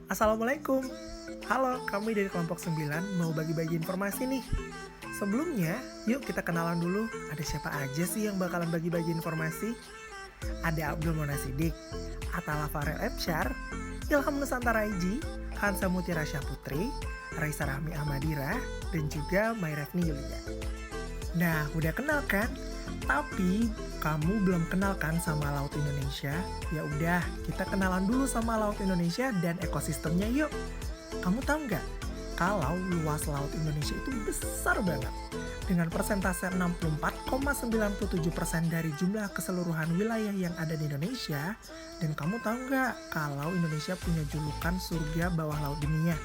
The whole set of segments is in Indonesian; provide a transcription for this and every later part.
Assalamualaikum. Halo, kami dari kelompok 9 mau bagi-bagi informasi nih. Sebelumnya, yuk kita kenalan dulu. Ada siapa aja sih yang bakalan bagi-bagi informasi? Ada Abdul Monasidik, Atala Farel Ebsyar, Ilham Nusantara Iji, Hansa Mutiara Syahputri, Raisa Rahmi Ahmadira, dan juga Mairefni Yulia. Nah, udah kenal kan? Tapi kamu belum kenal kan sama Laut Indonesia? Ya udah, kita kenalan dulu sama Laut Indonesia dan ekosistemnya yuk. Kamu tahu nggak? Kalau luas Laut Indonesia itu besar banget. Dengan persentase 64,97% dari jumlah keseluruhan wilayah yang ada di Indonesia. Dan kamu tahu nggak kalau Indonesia punya julukan surga bawah laut dunia?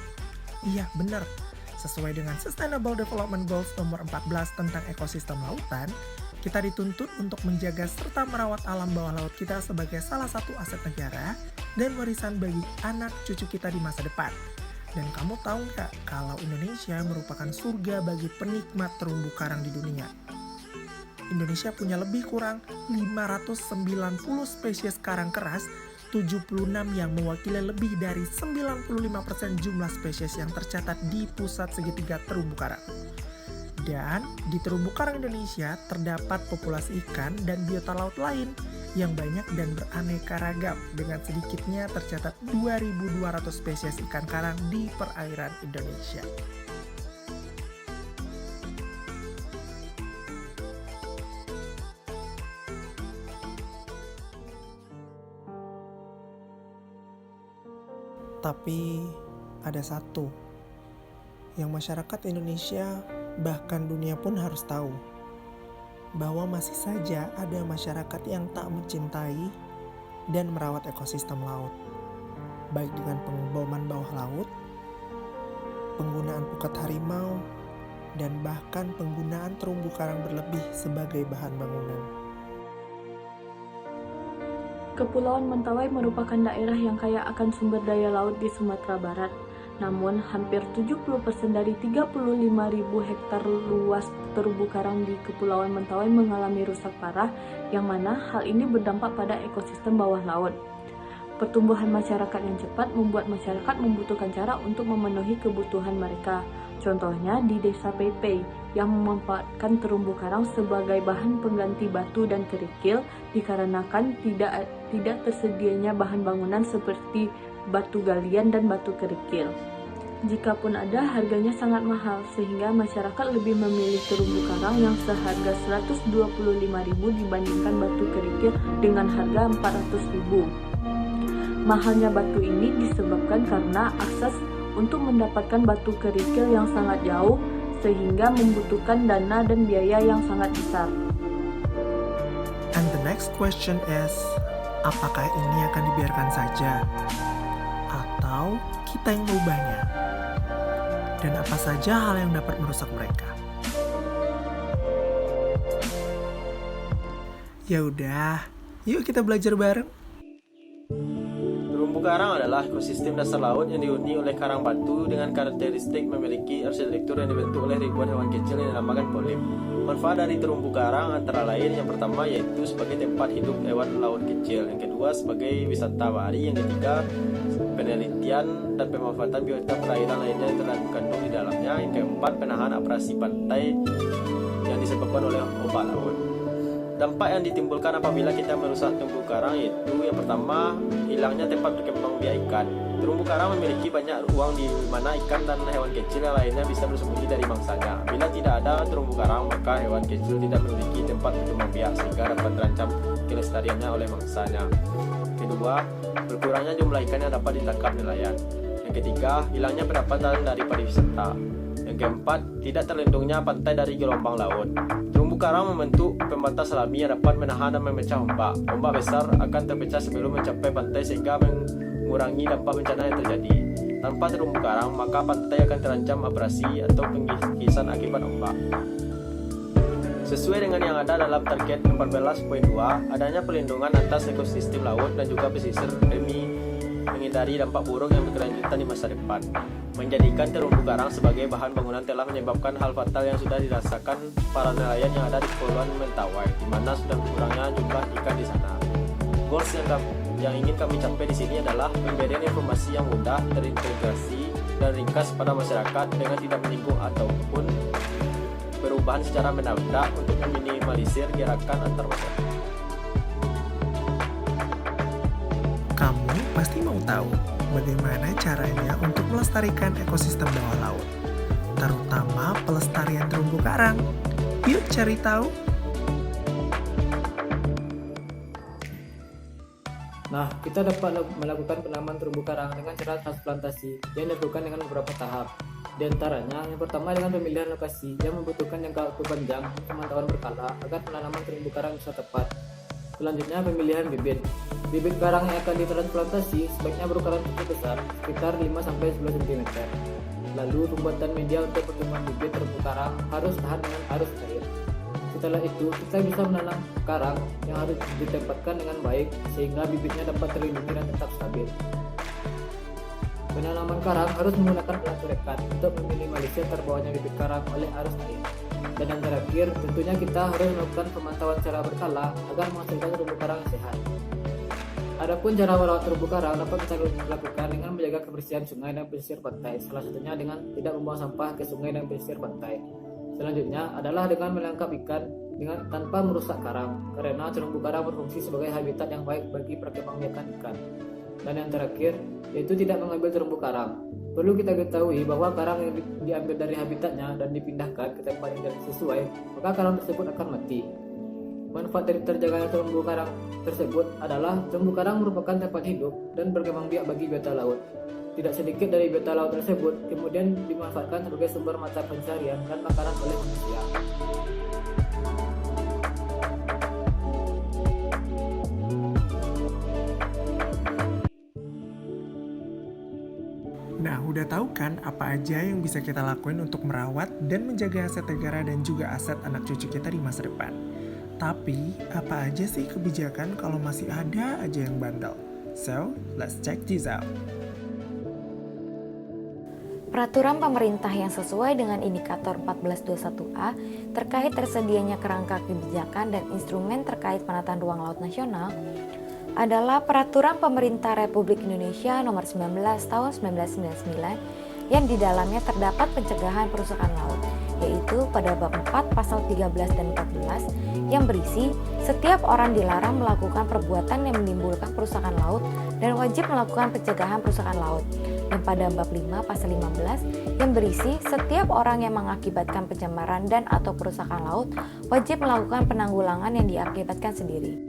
Iya, bener. Sesuai dengan Sustainable Development Goals nomor 14 tentang ekosistem lautan, kita dituntut untuk menjaga serta merawat alam bawah laut kita sebagai salah satu aset negara dan warisan bagi anak cucu kita di masa depan. Dan kamu tahu nggak kalau Indonesia merupakan surga bagi penikmat terumbu karang di dunia? Indonesia punya lebih kurang 590 spesies karang keras, 76 yang mewakili lebih dari 95% jumlah spesies yang tercatat di pusat segitiga terumbu karang. Dan di terumbu karang Indonesia terdapat populasi ikan dan biota laut lain yang banyak dan beraneka ragam dengan sedikitnya tercatat 2.200 spesies ikan karang di perairan Indonesia. Tapi ada satu yang masyarakat Indonesia bahkan dunia pun harus tahu, bahwa masih saja ada masyarakat yang tak mencintai dan merawat ekosistem laut, baik dengan pengeboman bawah laut, penggunaan pukat harimau, dan bahkan penggunaan terumbu karang berlebih sebagai bahan bangunan. Kepulauan Mentawai merupakan daerah yang kaya akan sumber daya laut di Sumatera Barat. Namun, hampir 70% dari 35.000 hektar luas terumbu karang di Kepulauan Mentawai mengalami rusak parah, yang mana hal ini berdampak pada ekosistem bawah laut. Pertumbuhan masyarakat yang cepat membuat masyarakat membutuhkan cara untuk memenuhi kebutuhan mereka. Contohnya di Desa Peipei yang memanfaatkan terumbu karang sebagai bahan pengganti batu dan kerikil dikarenakan tidak tersedianya bahan bangunan seperti batu galian dan batu kerikil. Jikapun ada, harganya sangat mahal sehingga masyarakat lebih memilih terumbu karang yang seharga 125.000 dibandingkan batu kerikil dengan harga 400.000. Mahalnya batu ini disebabkan karena akses untuk mendapatkan batu kerikil yang sangat jauh sehingga membutuhkan dana dan biaya yang sangat besar. And the next question is, apakah ini akan dibiarkan saja? Atau kita yang mengubahnya? Dan apa saja hal yang dapat merusak mereka? Ya udah, yuk kita belajar bareng. Terumbu karang adalah ekosistem dasar laut yang dihuni oleh karang batu dengan karakteristik memiliki arsitektur yang dibentuk oleh ribuan hewan kecil yang dinamakan polip. Manfaat dari terumbu karang antara lain yang pertama yaitu sebagai tempat hidup hewan laut kecil, yang kedua sebagai wisata bahari, yang ketiga penelitian dan pemanfaatan biota perairan lainnya yang terkandung di dalamnya, yang keempat penahan abrasi pantai yang disebabkan oleh ombak laut. Dampak yang ditimbulkan apabila kita merusak terumbu karang yaitu yang pertama, hilangnya tempat berkembang biak ikan. Terumbu karang memiliki banyak ruang di mana ikan dan hewan kecil yang lainnya bisa bersembunyi dari mangsanya. Bila tidak ada terumbu karang, maka hewan kecil tidak memiliki tempat berkembang biak sehingga dapat terancam kelestariannya oleh mangsanya. Kedua, berkurangnya jumlah ikan yang dapat ditangkap nelayan. Yang ketiga, hilangnya pendapatan dari pariwisata. Yang keempat, tidak terlindungnya pantai dari gelombang laut. Terumbu karang membentuk pembatas alami yang dapat menahan dan memecah ombak. Ombak besar akan terpecah sebelum mencapai pantai sehingga mengurangi dampak bencana yang terjadi. Tanpa terumbu karang, maka pantai akan terancam abrasi atau pengkisan akibat ombak. Sesuai dengan yang ada dalam target 14.2, adanya pelindungan atas ekosistem laut dan juga pesisir demi menghindari dampak buruk yang berkelanjutan di masa depan. Menjadikan terumbu karang sebagai bahan bangunan telah menyebabkan hal fatal yang sudah dirasakan para nelayan yang ada di Kepulauan Mentawai, di mana sudah berkurangnya jumlah ikan di sana. Goals yang Yang ingin kami capai di sini adalah pemberian informasi yang mudah, terintegrasi, dan ringkas pada masyarakat dengan tidak menyinggung ataupun perubahan secara mendadak untuk meminimalisir gerakan antar masyarakat. Kamu pasti mau tahu bagaimana caranya untuk melestarikan ekosistem bawah laut, terutama pelestarian terumbu karang. Yuk cari tahu. Nah, kita dapat melakukan penanaman terumbu karang dengan cara transplantasi yang dilakukan dengan beberapa tahap. Di antaranya, yang pertama dengan pemilihan lokasi yang membutuhkan jangka waktu panjang pemantauan berkala agar penanaman terumbu karang bisa tepat. Selanjutnya, pemilihan bibit. Bibit karang yang akan ditransplantasi sebaiknya berukuran cukup besar, sekitar 5-10 cm. Lalu, pembuatan media untuk pertumbuhan bibit terumbu karang harus tahan dengan arus air. Setelah itu, kita bisa menanam karang yang harus ditempatkan dengan baik sehingga bibitnya dapat terlindungi dan tetap stabil. Penanaman karang harus menggunakan alat rekat untuk meminimalisir terbawanya bibit karang oleh arus air. Dan yang terakhir, tentunya kita harus melakukan pemantauan secara berkala agar menghasilkan terumbu karang yang sehat. Adapun cara merawat terumbu karang dapat kita lakukan dengan menjaga kebersihan sungai dan pesisir pantai, salah satunya dengan tidak membuang sampah ke sungai dan pesisir pantai. Selanjutnya adalah dengan menangkap ikan tanpa merusak karang, karena terumbu karang berfungsi sebagai habitat yang baik bagi perkembangbiakan ikan. Dan yang terakhir, yaitu tidak mengambil terumbu karang. Perlu kita ketahui bahwa karang yang diambil dari habitatnya dan dipindahkan ke tempat yang tidak sesuai, maka karang tersebut akan mati. Manfaat dari terjaganya terumbu karang tersebut adalah terumbu karang merupakan tempat hidup dan berkembang biak bagi biota laut. Tidak sedikit dari biota laut tersebut kemudian dimanfaatkan sebagai sumber mata pencarian dan makanan oleh manusia. Nah, udah tahu kan apa aja yang bisa kita lakuin untuk merawat dan menjaga aset negara dan juga aset anak cucu kita di masa depan. Tapi, apa aja sih kebijakan kalau masih ada aja yang bandel? So, let's check this out. Peraturan pemerintah yang sesuai dengan indikator 1421A terkait tersedianya kerangka kebijakan dan instrumen terkait penataan ruang laut nasional adalah Peraturan Pemerintah Republik Indonesia Nomor 19 Tahun 1999 yang di dalamnya terdapat pencegahan perusakan laut, yaitu pada bab 4 pasal 13 dan 14 yang berisi setiap orang dilarang melakukan perbuatan yang menimbulkan perusakan laut dan wajib melakukan pencegahan perusakan laut. Dan pada bab 5 pasal 15 yang berisi setiap orang yang mengakibatkan pencemaran dan atau perusakan laut wajib melakukan penanggulangan yang diakibatkan sendiri.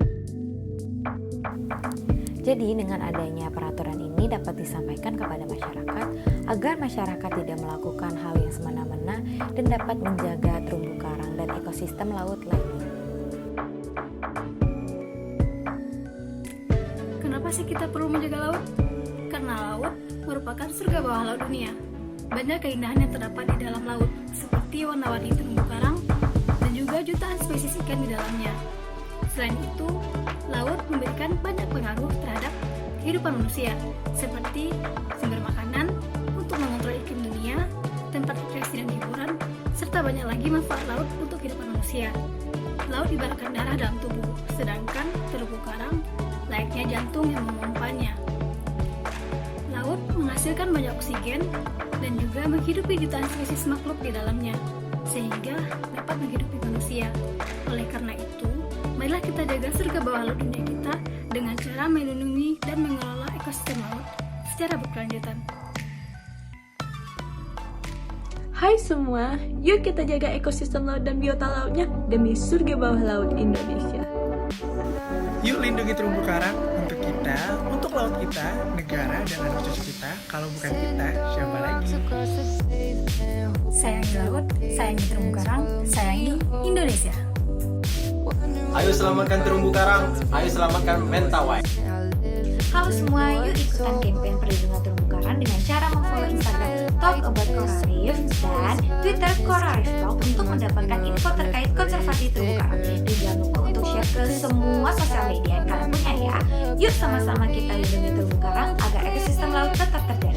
Jadi dengan adanya peraturan ini dapat disampaikan kepada masyarakat agar masyarakat tidak melakukan hal yang semena-mena dan dapat menjaga terumbu karang dan ekosistem laut lainnya. Kenapa sih kita perlu menjaga laut? Karena laut merupakan surga bawah laut dunia. Banyak keindahan yang terdapat di dalam laut, seperti warna-warni terumbu karang dan juga jutaan spesies ikan di dalamnya. Selain itu, laut memberikan banyak pengaruh terhadap kehidupan manusia, seperti sumber makanan, untuk mengontrol iklim dunia, tempat rekreasi dan hiburan, serta banyak lagi manfaat laut untuk kehidupan manusia. Laut ibaratkan darah dalam tubuh, sedangkan terumbu karang layaknya jantung yang memompanya. Laut menghasilkan banyak oksigen dan juga menghidupi jutaan spesies makhluk di dalamnya, sehingga dapat menghidupi manusia. Oleh karena itu, marilah kita jaga surga bawah laut dunia kita dengan cara melindungi dan mengelola ekosistem laut secara berkelanjutan. Hai semua, yuk kita jaga ekosistem laut dan biota lautnya demi surga bawah laut Indonesia. Yuk lindungi terumbu karang untuk kita, untuk laut kita, negara, dan anak cucu kita. Kalau bukan kita, siapa lagi? Sayangi laut, sayangi terumbu karang, sayangi Indonesia. Ayo selamatkan terumbu karang, ayo selamatkan Mentawai. Halo semua, yuk ikutan kampanye perlindungan terumbu karang dengan cara memfollow Instagram Talk About Coral Reef dan Twitter Coral Reef Talk untuk mendapatkan info terkait konservasi terumbu karang. Dan jangan lupa untuk share ke semua sosial media yang kalian punya ya. Yuk sama-sama kita lindungi terumbu karang agar ekosistem laut tetap terjaga.